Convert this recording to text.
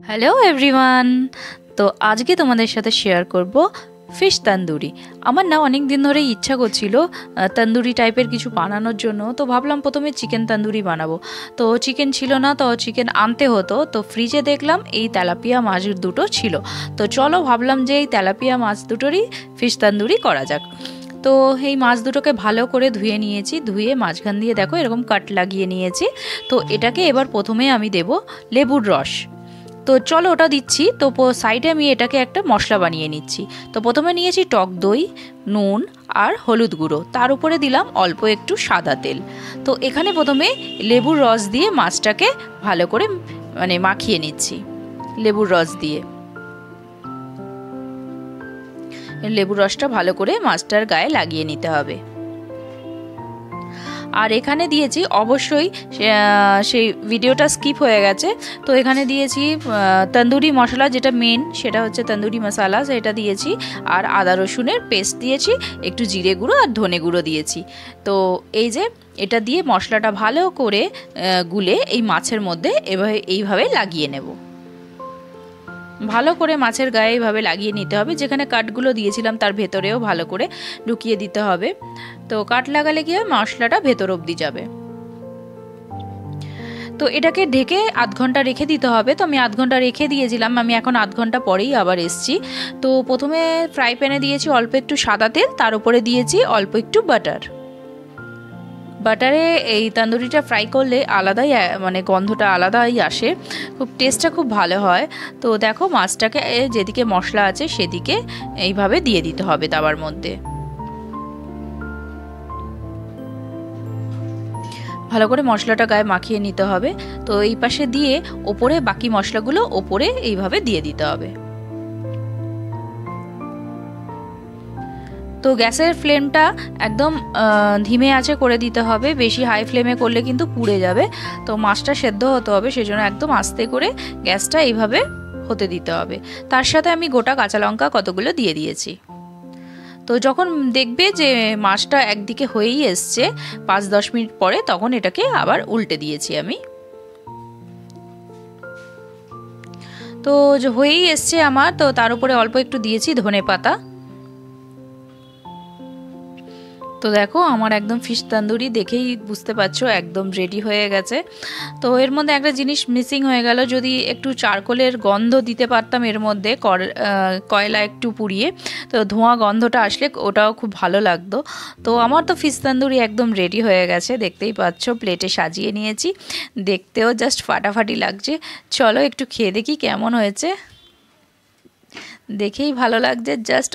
Hello everyone. তো আজকে তোমাদের সাথে শেয়ার করব ফিশ তন্দুরি। আমার না অনেক দিন ধরেই ইচ্ছা করছিল তন্দুরি টাইপের কিছু বানানোর জন্য। তো ভাবলাম প্রথমে চিকেন তন্দুরি বানাবো। তো চিকেন ছিল না, তো চিকেন আনতে হতো। তো ফ্রিজে দেখলাম এই তেলাপিয়া মাছ দুটো ছিল। তো চলো ভাবলাম যে এই তেলাপিয়া মাছ দুটোরই ফিশ তন্দুরি করা যাক। তো এই মাছ দুটোকে ভালো করে ধুয়ে নিয়েছি, ধুয়ে মাঝখান দিয়ে দেখো এরকম কাট লাগিয়ে নিয়েছি। তো এটাকে এবার প্রথমে আমি দেব লেবুর রস। তো চলো ওটা দিচ্ছি। তো সাইডে আমি এটাকে একটা মশলা বানিয়ে নিচ্ছি। তো প্রথমে নিয়েছি টক দই, নুন আর হলুদ গুঁড়ো, তার উপরে দিলাম অল্প একটু সাদা তেল। তো এখানে প্রথমে লেবুর রস দিয়ে মাছটাকে ভালো করে মাখিয়ে নিচ্ছি। লেবুর রস দিয়ে লেবুর রসটা ভালো করে মাছটার গায়ে লাগিয়ে নিতে হবে। আর এখানে দিয়েছি অবশ্যই, সেই ভিডিওটা স্কিপ হয়ে গেছে, তো এখানে দিয়েছি তন্দুরি মশলা, যেটা মেন সেটা হচ্ছে তন্দুরি মশলা, সেটা দিয়েছি। আর আদা রসুনের পেস্ট দিয়েছি, একটু জিরে গুঁড়ো আর ধনে গুঁড়ো দিয়েছি। তো এই যে এটা দিয়ে মশলাটা ভালো করে গুলে এই মাছের মধ্যে এইভাবে লাগিয়ে নেব। ভালো করে মাছের গায়ে এইভাবে লাগিয়ে নিতে হবে। যেখানে কাটগুলো দিয়েছিলাম তার ভেতরেও ভালো করে ঢুকিয়ে দিতে হবে। তো কাট লাগালে কি হয়, মশলাটা ভেতর অবধি যাবে। তো এটাকে ঢেকে আধ ঘন্টা রেখে দিতে হবে। তো আমি আধ ঘন্টা রেখে দিয়েছিলাম, আমি এখন আধ ঘন্টা পরেই আবার এসছি। তো প্রথমে ফ্রাই প্যানে দিয়েছি অল্প একটু সাদা তেল, তার উপরে দিয়েছি অল্প একটু বাটার। বাটারে এই তন্দুরিটা ফ্রাই করলে আলাদাই গন্ধটা আলাদাই আসে, খুব টেস্টটা খুব ভালো হয়। তো দেখো মাছটাকে যেদিকে মশলা আছে সেদিকে এইভাবে দিয়ে দিতে হবে তাওয়ার মধ্যে। ভালো করে মশলাটা গায়ে মাখিয়ে নিতে হবে। তো এই পাশে দিয়ে ওপরে বাকি মশলাগুলো ওপরে এইভাবে দিয়ে দিতে হবে। তো গ্যাসের ফ্লেমটা একদম ধিমে আঁচে করে দিতে হবে, বেশি হাই ফ্লেমে করলে কিন্তু পুড়ে যাবে। তো মাছটা সেদ্ধ হতে হবে, সেজন্য একদম আস্তে করে গ্যাসটা এইভাবে হতে দিতে হবে। তার সাথে আমি গোটা কাঁচা লঙ্কা কতগুলো দিয়ে দিয়েছি। তো যখন দেখবে যে মাছটা একদিকে হয়েই এসছে 5-10 মিনিট পরে, তখন এটাকে আবার উল্টে দিয়েছি আমি। তো হয়েই এসছে আমার। তো তার উপরে অল্প একটু দিয়েছি ধনে পাতা। তো দেখো আমার একদম ফিশ তন্দুরি দেখেই বুঝতে পারছো একদম রেডি হয়ে গেছে। তো এর মধ্যে একটা জিনিস মিসিং হয়ে গেল, যদি একটু চারকোলের গন্ধ দিতে পারতাম এর মধ্যে, কয়লা একটু পুড়িয়ে, তো ধোঁয়া গন্ধটা আসলে ওটাও খুব ভালো লাগতো। তো আমার তো ফিশ তন্দুরি একদম রেডি হয়ে গেছে, দেখতেই পাচ্ছ প্লেটে সাজিয়ে নিয়েছি, দেখতেও জাস্ট ফাটাফাটি লাগছে। চলো একটু খেয়ে দেখি কেমন হয়েছে। দেখেই ভালো লাগছে, জাস্ট